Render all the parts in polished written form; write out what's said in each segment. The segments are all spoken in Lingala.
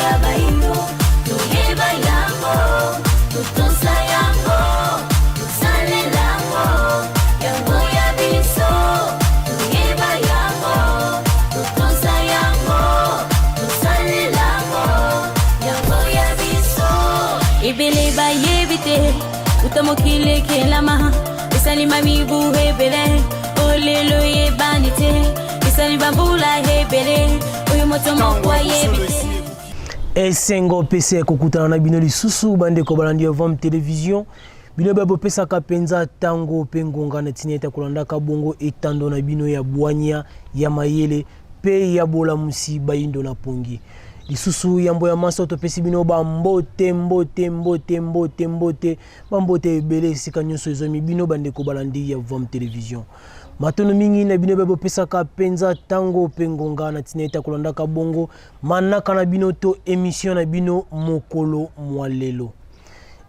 ya baindo toyeba yango totosa yango tosalela yango yango ya biso toyeba yango totosa yango tosalela yango ya biso ebele bayebite utamokile kelama esalima mibu hebele olelo yebanite esalima bula hebele oyo motomo kwa yebite esengo pese kokutana na bino lisusu bandeko balandi Vom Télévision bino babo pesa kapenza tango pengonga na tineta kulandaka bongo etando na bino ya bwanya ya mayele pe ya bola musi baindo na pongi lisusu yambo ya maso to pesi bino ba mbote bambote ebele sika nyonso ezomi bino bandeko balandi ya Vom Télévision matono mingi na bino babo pesa kapenza tango pengonga na tineta kulandaka bongo manaka na bino to émission na bino mokolo mwalelo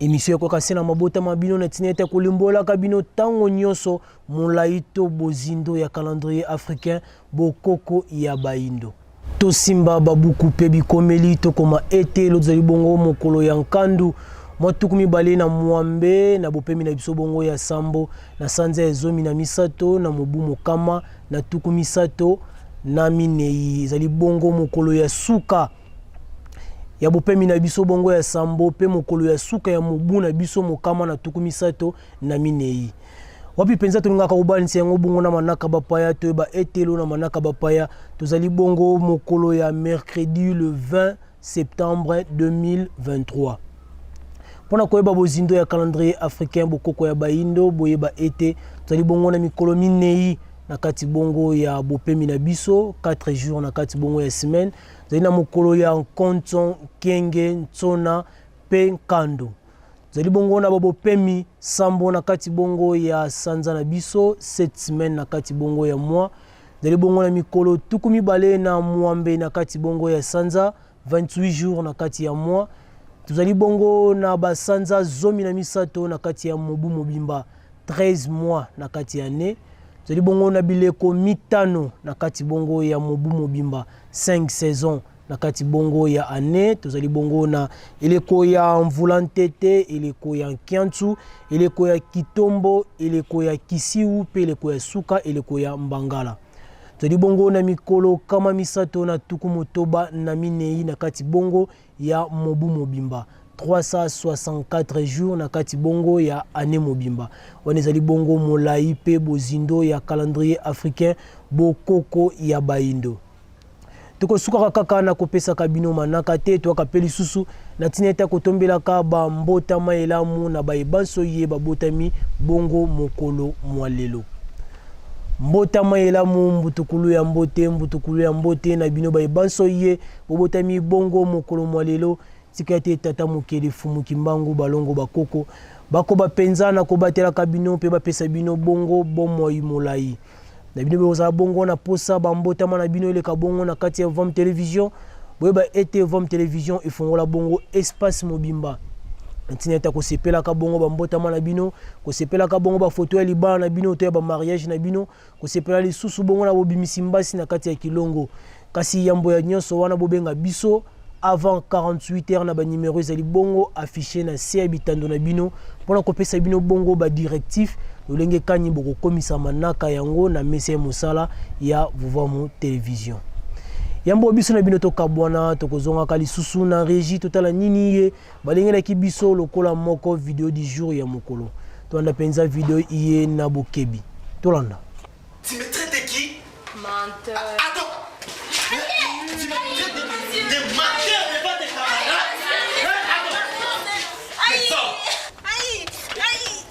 émission ko kasena mabota mabino na tineta kulimbola kabino tango nyonso molaito bozindo ya calendrier africain bokoko ya baindo to simba babuku pe bikomeli to koma ete lozali bongo mokolo ya nkandu motuku mibale na mwambe na bopemi na biso bongo ya sambo na sanza ezomi na misato na mobu mokama na tuku misato na minei zali bongo mokolo ya suka ya bopemi na biso bongo ya sambo pe mokolo ya suka ya mobu na biso mokama na tuku misato na minei wapi penza tulingaka ubalinsi yango bongo na manaka bapaya to ba etelo na manaka bapaya tozali bongo mokolo ya mercredi le 20 septembre 2023 pona koyeba bozindo ya calendrier africain bokoko ya baindo boyeba ete tozali bongo na mikolo minei na kati bongo ya bopemi na biso 4 jours na kati bongo ya semaine tozali na mokolo ya nkonton kenge ntsona pe nkando tozali bongo na bopemi sambo na kati bongo ya sanza na biso 7 semaines na kati bongo ya mois tozali bongo na mikolo tuku mibale na mwambe na kati bongo ya sanza 28 jours na kati ya mois tozali bongo na basanza zomi na misato na kati ya mobu mobimba 13 mois na kati ya ne tozali bongo na bileko mitano na kati bongo ya mobu mobimba 5 saisons na kati bongo ya année tozali bongo na eleko ya mvula ntete eleko ya nkiantu eleko ya kitombo eleko ya kisiu pe eleko ya suka eleko ya mbangala tozali bongo na mikolo kama misato na tuku motoba na minei na kati bongo ya mobu mobimba 364 jours na kati bongo ya année mobimba wana ezali bongo molai pe bozindo ya calendrier africain bokoko ya baindo tokosuka kaka na kopesa kabino manaka te to akapeli susu na tineta kotombelaka ba mbota maelamu na baebanso ye babotami bongo mokolo mwalelo mbota maelamu mbutukulu ya mbote na bino baebanso ye bobotami bongo mokolo mwalelo tikate tata mokele fumu kimbangu balongo bakoko bako bapenza na kobatela kabino pe bapesa bino bongo bomoi molai na bino boza bongo na posa bambota na bino eleka bongo na kati ya Vom Télévision boyeba ete Vom Télévision efongola bongo espace mobimba ntineta kosepela ka bongo bambota na bino kosepela ka bongo ba photo ya libana na bino to ya ba mariage na bino kosepela lisusu bongo na bobimisi mbasi na kati ya kilongo kasi yambo ya nyonso wana bobenga biso avant 48 heures na ba numéro ezali bongo affiché na se habitando na bino pona kopesa bino bongo ba directif lolenge kanyi boko komisa manaka yango na mese musala ya Vom Télévision yambo biso na bino to kabwana to kozonga kali susu na régie totala nini ye balenge na kibiso lokola moko vidéo du jour ya mokolo to anda penza vidéo iye na bokebi tolanda tu me traites de qui? Menteur. Attends. Tu me traites de menteur devant tes camarades? Aïe, Sors. aïe, aïe,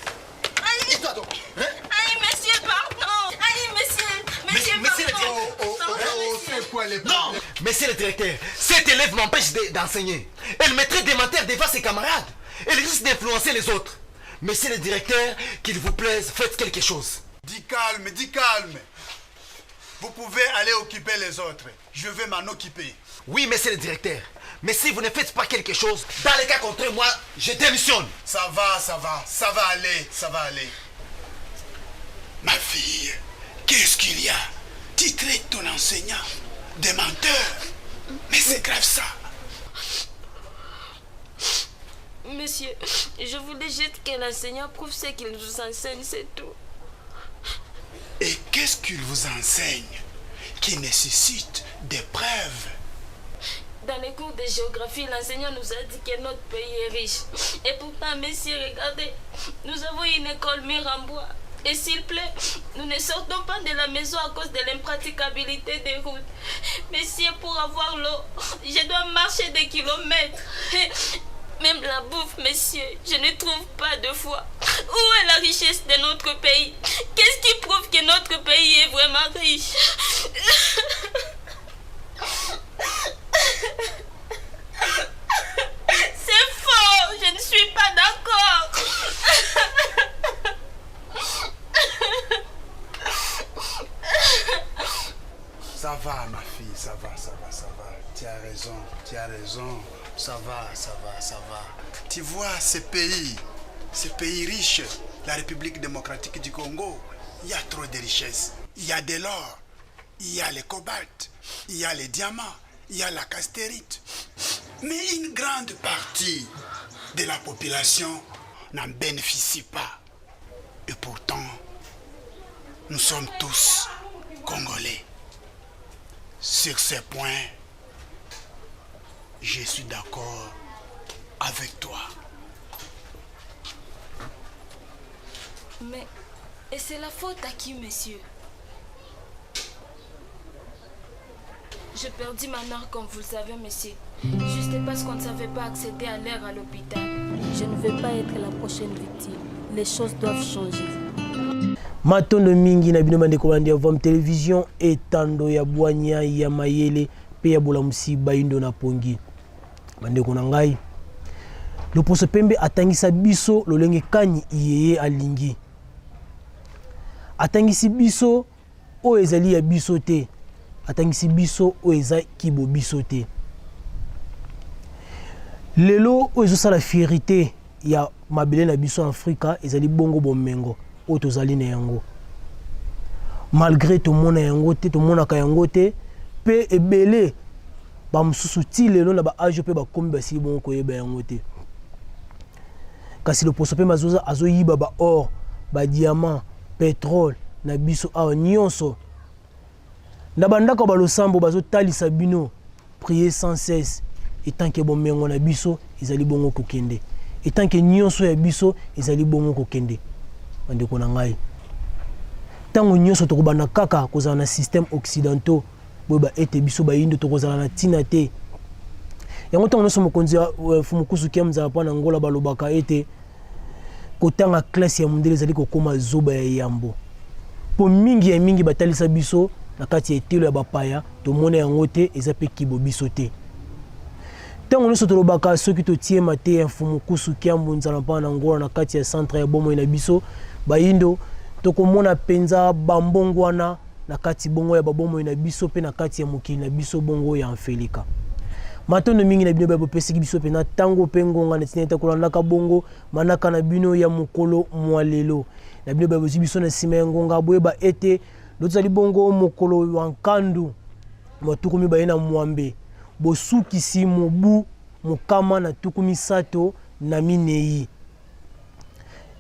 aïe. Et toi donc? Aïe, monsieur, pardon. Aïe, monsieur, Monsieur le pardon. directeur. C'est quoi les Non, monsieur le directeur, cet élève m'empêche d'enseigner. Elle me traite de menteur devant ses camarades. Elle risque d'influencer les autres. Monsieur le directeur, qu'il vous plaise, faites quelque chose. Dis calme, dis calme. Vous pouvez aller occuper les autres. Je vais m'en occuper. Oui, monsieur le directeur. Mais si vous ne faites pas quelque chose, dans les cas contraires, moi, je démissionne. Ça va aller, ça va aller. Ma fille, qu'est-ce qu'il y a? Tu traites ton enseignant de menteur. Mais c'est grave ça. monsieur. Je voulais juste que l'enseignant prouve ce qu'il nous enseigne, c'est tout. Et qu'est-ce qu'il vous enseigne qui nécessite des preuves? Dans les cours de géographie, l'enseignant nous a dit que notre pays est riche. Et pourtant, messieurs, regardez, nous avons une école mur en bois. Et s'il plaît, nous ne sortons pas de la maison à cause de l'impraticabilité des routes. Messieurs, pour avoir l'eau, je dois marcher des kilomètres. Même la bouffe, messieurs, je ne trouve pas de foi. Où est la richesse de notre pays? Qu'est-ce qui prouve que notre pays est vraiment riche? C'est faux, je ne suis pas d'accord. Ça va, ma fille, ça va. Tu as raison. Ça va. Tu vois, ces pays riches, la République démocratique du Congo, il y a trop de richesses. Il y a de l'or, il y a le cobalt, il y a les diamants, il y a la castérite. Mais une grande partie de la population n'en bénéficie pas. Et pourtant, nous sommes tous Congolais. Sur ce point, je suis d'accord avec toi. Mais, et c'est la faute à qui, monsieur? J'ai perdu ma mère, comme vous le savez, monsieur. Juste parce qu'on ne savait pas accéder à l'air à l'hôpital. Je ne veux pas être la prochaine victime. Les choses doivent changer. Matondo mingi na bino bandeko bandi Vom Télévision etando ya bwanya ya mayele pe ya bolamusi bayindo na pongi. Bandeko na ngai. Loposo pembe atangisa biso lolenge kani iyeye alingi. Atangisi biso o ezali ya biso te. Atangisi biso o eza kibo biso te. Lelo o ezosala fierté ya mabele na biso en Afrika ezali bongo bomengo o tozali na yango. Malgré to mona yango te, to mona ka yango te, pe ebele ba mususu ti lelo na ba age pe ba kombi ba si bongo koyeba yango te. Kasi le poso pe mazoza azoyiba ba or, ba diamant, pétrole na biso awa nyonso. Na bandaka ba losambo bazo talisa bino, prier sans cesse. Et tant que bomengo na biso ezali bongo kokende. Et tant que nyonso ya biso ezali bongo kokende. Bandeko na ngai. Tango nyonso tokobana kaka kozala na système occidentaux, boyeba ete biso bayindo tokozala na tina te. Yango tango nyonso mokonzi fumukusu kiamza pa na ngola balobaka ete kotanga classe ya mundele ezali kokoma zoba ya yambo. Po mingi ya mingi batalisa biso na kati ya etelo ya bapaya tomona yango te eza pe kibo biso te. Tango nyonso tolobaka soki totie mate ya fumukusu kiambu nzala pa na ngola na kati ya centre ya bomo na biso bayindo tokomona penza bambongwana na kati bongo ya babomo na biso pe na kati ya mokili na biso bongo ya Anfelika. Matondo mingi na bino ba bopesiki biso pe na tango pengonga na tineta kolandaka bongo manaka na bino ya mokolo mwalelo. Na bino ba biso na sima ya ngonga boyeba ete lozali bongo mokolo wa nkandu matukumi bayena mwambe bosukisi mobu mokama na tukumi sato na minei.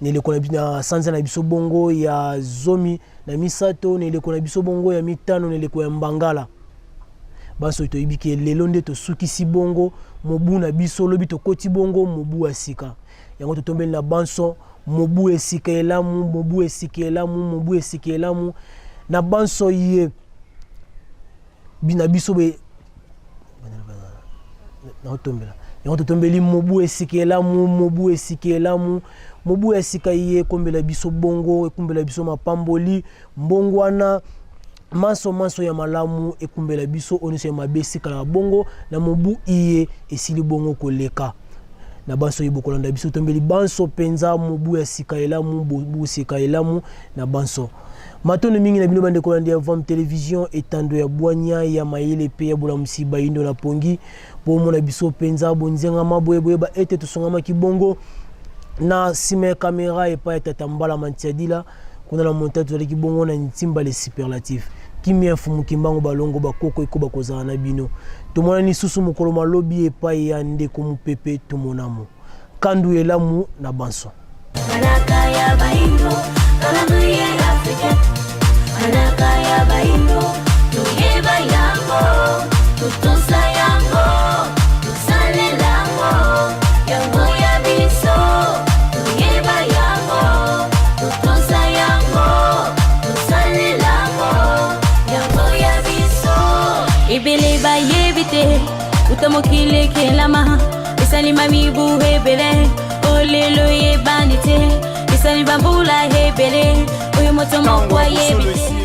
Neleko na sanza na biso bongo ya zomi na misato, neleko na biso bongo ya mitano, neleko ya mbangala. Baso to ibike lelo nde to sukisi bongo mobu na biso lobi to koti bongo mobu asika. Yango to tombeli na banso mobu esika elamu, mobu esika elamu, mobu esika elamu na banso ye bina biso be na tombela. Yango to tombeli mobu esika elamu, mobu esika elamu. Mobu esika ye kombela biso bongo, ekumbela biso mapamboli, mbongwana, manso ya malamu, ekumbela biso oniso ya mabesika na bongo, na mobu iye esili bongo koleka. Na banso yibo kolanda biso tombeli banso penza mobu esika elamu, mobu esika elamu, na banso. Matondo mingi na bino bande kolanda ya Vom Télévision etando ya bwanya ya mayele pe ya bolamusi bayindo na pongi, po mona biso penza bonzenga maboye ba ete tosongama kibongo. Na sime caméra et pas être tambala mantiadila kuna la montage de kibongo na ntimba les superlatifs kimi afumu kimbango balongo bakoko eko bakozana na bino tomona ni susu mokolo malobi et pas ya ndeko mupepe tomonamo kandu elamu na banso. Manaka ya baindo, kalamuye Afrika. Manaka ya baindo, tuyeba yango, tutusa yango, tusale lango, yango ya biso, tuyeba yango, tutusa yango, tusale lango, yango ya biso. Ibele ba yebite, utamokile kelama, isali mamibu hebele. Olelo ye banite, isani bambula hebele, oyo moto mokwa yebite.